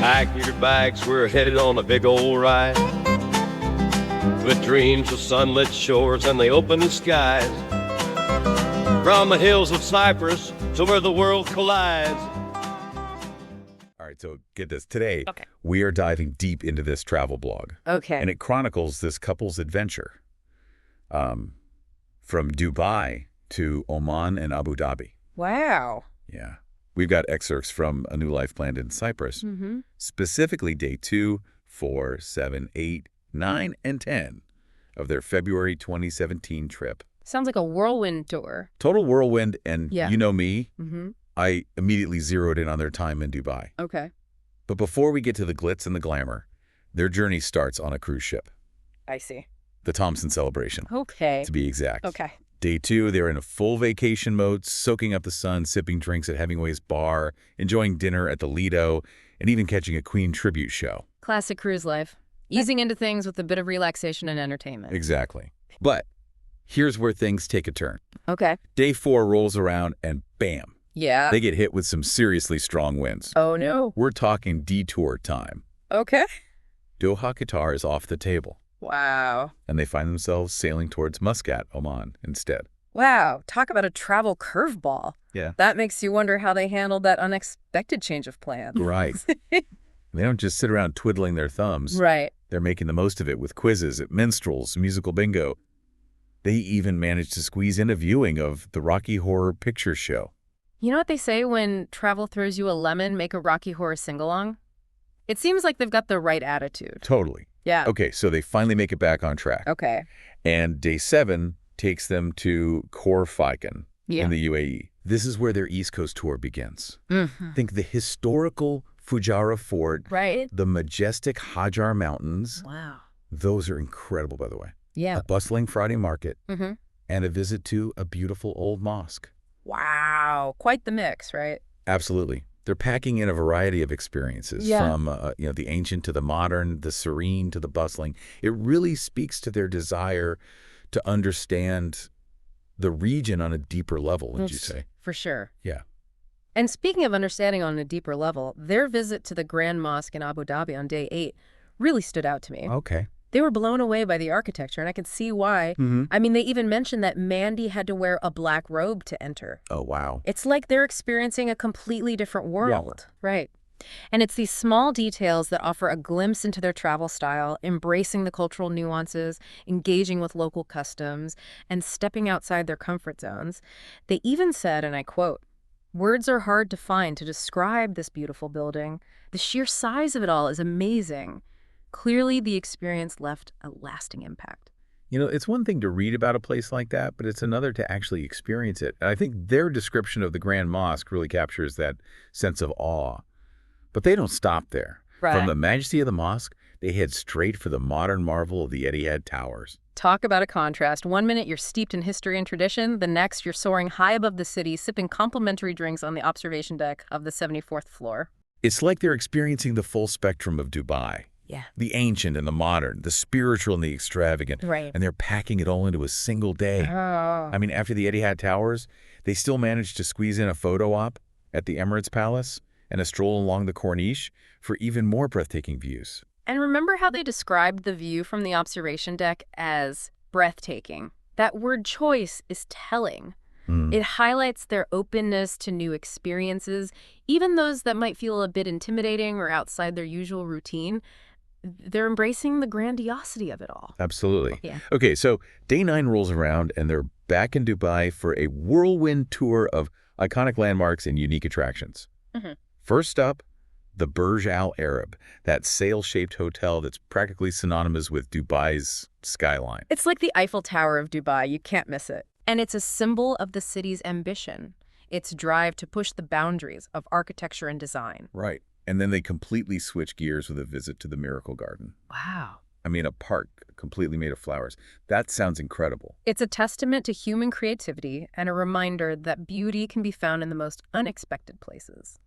Pack your bags, we're headed on a big old ride, with dreams of sunlit shores and the open skies, from the hills of Cyprus to where the world collides. All right, so get this. Today, Okay. we are diving deep into this travel blog. Okay. And it chronicles this couple's adventure from Dubai to Oman and Abu Dhabi. Wow. Yeah. We've got excerpts from A New Life Planned in Cyprus, specifically day 2, 4, 7, 8, 9, and 10 of their February 2017 trip. Sounds like a whirlwind tour. Total whirlwind, and Yeah. you know me, Mm-hmm. I immediately zeroed in on their time in Dubai. Okay. But before we get to the glitz and the glamour, their journey starts on a cruise ship, I see. the Thompson Celebration, Okay. to be exact. Okay. Day 2, they're in a full vacation mode, soaking up the sun, sipping drinks at Hemingway's bar, enjoying dinner at the Lido, and even catching a Queen tribute show. Classic cruise life. Easing into things with a bit of relaxation and entertainment. Exactly. But here's where things take a turn. Okay. Day 4 rolls around and bam, Yeah. they get hit with some seriously strong winds. Oh, no. We're talking detour time. Okay. Doha, Qatar is off the table, Wow. and they find themselves sailing towards Muscat, Oman, instead. Wow. Talk about a travel curveball. Yeah. That makes you wonder how they handled that unexpected change of plans. Right. They don't just sit around twiddling their thumbs. Right. They're making the most of it with quizzes at minstrels, musical bingo. They even managed to squeeze in a viewing of the Rocky Horror Picture Show. You know what they say when travel throws you a lemon, make a Rocky Horror sing-along? It seems like they've got the right attitude. Totally. Yeah. Okay, so they finally make it back on track. Okay. And day 7 takes them to Khor Fakken Yeah. in the UAE. This is where their East Coast tour begins. Mhm. Think the historical Fujairah Fort, Right? the majestic Hajar Mountains. Wow. Those are incredible, by the way. Yeah. A bustling Friday market, Mm-hmm. and a visit to a beautiful old mosque. Wow. Quite the mix, right? Absolutely. They're packing in a variety of experiences, Yeah. from the ancient to the modern, the serene to the bustling. It really speaks to their desire to understand the region on a deeper level, would you say? For sure. Yeah. And speaking of understanding on a deeper level, their visit to the Grand Mosque in Abu Dhabi on day 8 really stood out to me. Okay. They were blown away by the architecture, and I could see why. I mean, they even mentioned that Mandy had to wear a black robe to enter. Oh, wow. It's like they're experiencing a completely different world. Right. And it's these small details that offer a glimpse into their travel style, embracing the cultural nuances, engaging with local customs, and stepping outside their comfort zones. They even said, and I quote, "Words are hard to find to describe this beautiful building. The sheer size of it all is amazing." Clearly, the experience left a lasting impact. You know, it's one thing to read about a place like that, but it's another to actually experience it. And I think their description of the Grand Mosque really captures that sense of awe. But they don't stop there. Right. From the majesty of the mosque, they head straight for the modern marvel of the Etihad Towers. Talk about a contrast. One minute you're steeped in history and tradition, the next you're soaring high above the city, sipping complimentary drinks on the observation deck of the 74th floor. It's like they're experiencing the full spectrum of Dubai. Yeah. The ancient and the modern, the spiritual and the extravagant. Right. And they're packing it all into a single day. Oh. I mean, after the Etihad Towers, they still managed to squeeze in a photo op at the Emirates Palace and a stroll along the Corniche for even more breathtaking views. And remember how they described the view from the observation deck as breathtaking? That word choice is telling. It highlights their openness to new experiences, even those that might feel a bit intimidating or outside their usual routine. They're embracing the grandiosity of it all. Absolutely. Yeah. Okay, so day 9 rolls around and they're back in Dubai for a whirlwind tour of iconic landmarks and unique attractions. First up, the Burj Al Arab, that sail-shaped hotel that's practically synonymous with Dubai's skyline. It's like the Eiffel Tower of Dubai. You can't miss it. And it's a symbol of the city's ambition, its drive to push the boundaries of architecture and design. Right. And then they completely switch gears with a visit to the Miracle Garden. Wow. I mean, a park completely made of flowers. That sounds incredible. It's a testament to human creativity and a reminder that beauty can be found in the most unexpected places.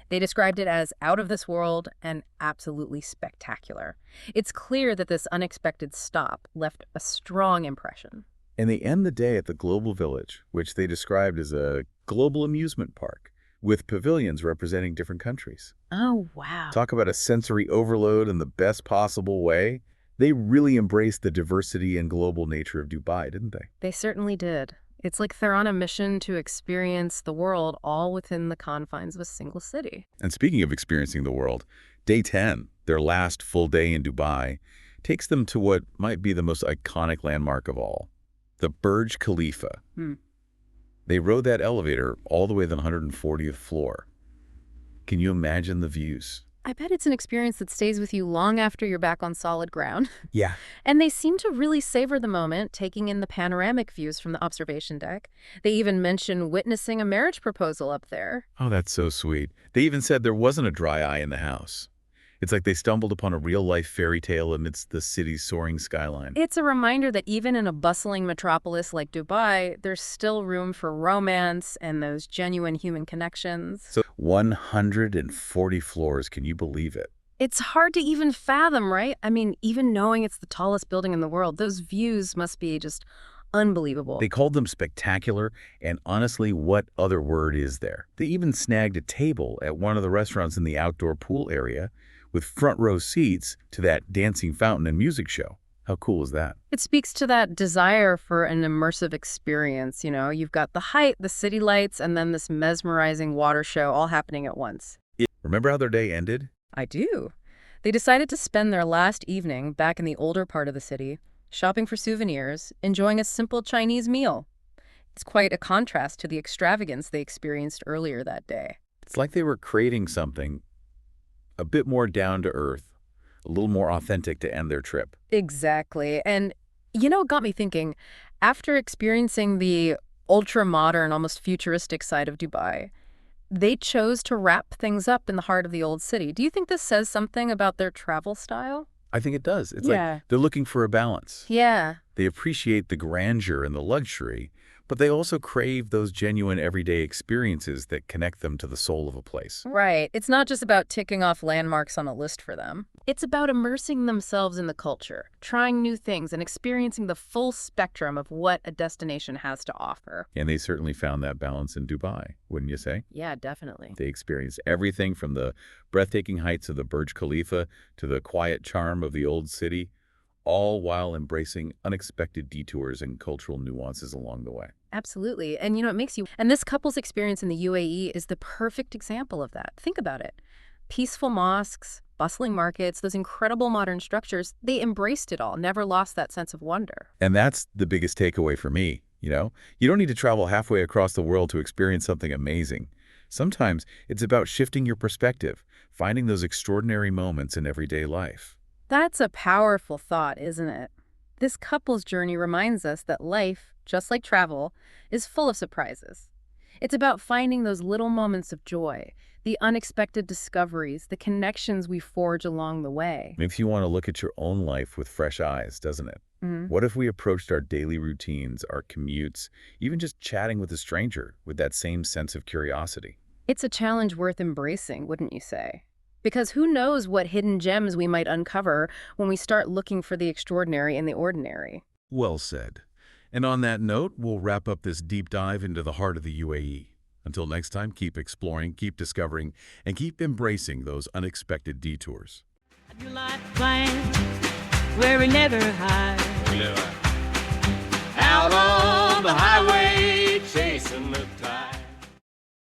They described it as out of this world and absolutely spectacular. It's clear that this unexpected stop left a strong impression. And they end the day at the Global Village, which they described as a global amusement park with pavilions representing different countries. Oh, wow. Talk about a sensory overload in the best possible way. They really embraced the diversity and global nature of Dubai, didn't they? They certainly did. It's like they're on a mission to experience the world all within the confines of a single city. And speaking of experiencing the world, day 10, their last full day in Dubai, takes them to what might be the most iconic landmark of all, the Burj Khalifa. They rode that elevator all the way to the 140th floor. Can you imagine the views? I bet it's an experience that stays with you long after you're back on solid ground. Yeah. And they seem to really savor the moment, taking in the panoramic views from the observation deck. They even mention witnessing a marriage proposal up there. Oh, that's so sweet. They even said there wasn't a dry eye in the house. It's like they stumbled upon a real-life fairy tale amidst the city's soaring skyline. It's a reminder that even in a bustling metropolis like Dubai, there's still room for romance and those genuine human connections. So 140 floors, can you believe it? It's hard to even fathom, right? I mean, even knowing it's the tallest building in the world, those views must be just unbelievable. They called them spectacular, and honestly, what other word is there? They even snagged a table at one of the restaurants in the outdoor pool area with front row seats to that dancing fountain and music show. How cool is that? It speaks to that desire for an immersive experience, you know? You've got the height, the city lights, and then this mesmerizing water show all happening at once. Remember how their day ended? I do. They decided to spend their last evening back in the older part of the city, shopping for souvenirs, enjoying a simple Chinese meal. It's quite a contrast to the extravagance they experienced earlier that day. It's like they were creating something a bit more down to earth, a little more authentic to end their trip. Exactly. And you know, it got me thinking, after experiencing the ultra-modern, almost futuristic side of Dubai, they chose to wrap things up in the heart of the old city. Do you think this says something about their travel style? I think it does. It's Yeah. like they're looking for a balance. Yeah. They appreciate the grandeur and the luxury, but they also crave those genuine everyday experiences that connect them to the soul of a place. Right. It's not just about ticking off landmarks on a list for them. It's about immersing themselves in the culture, trying new things, and experiencing the full spectrum of what a destination has to offer. And they certainly found that balance in Dubai, wouldn't you say? Yeah, definitely. They experienced everything from the breathtaking heights of the Burj Khalifa to the quiet charm of the old city, all while embracing unexpected detours and cultural nuances along the way. Absolutely. And you know, and this couple's experience in the UAE is the perfect example of that. Think about it. Peaceful mosques, bustling markets, those incredible modern structures, they embraced it all, never lost that sense of wonder. And that's the biggest takeaway for me, you know? You don't need to travel halfway across the world to experience something amazing. Sometimes it's about shifting your perspective, finding those extraordinary moments in everyday life. That's a powerful thought, isn't it? This couple's journey reminds us that life, just like travel, is full of surprises. It's about finding those little moments of joy, the unexpected discoveries, the connections we forge along the way. Makes you want to look at your own life with fresh eyes, doesn't it? What if we approached our daily routines, our commutes, even just chatting with a stranger with that same sense of curiosity? It's a challenge worth embracing, wouldn't you say? Because who knows what hidden gems we might uncover when we start looking for the extraordinary in the ordinary. Well said. And on that note, we'll wrap up this deep dive into the heart of the UAE. Until next time, keep exploring, keep discovering, and keep embracing those unexpected detours. You like flying where we never hide. Out on the highway, chasing the tide.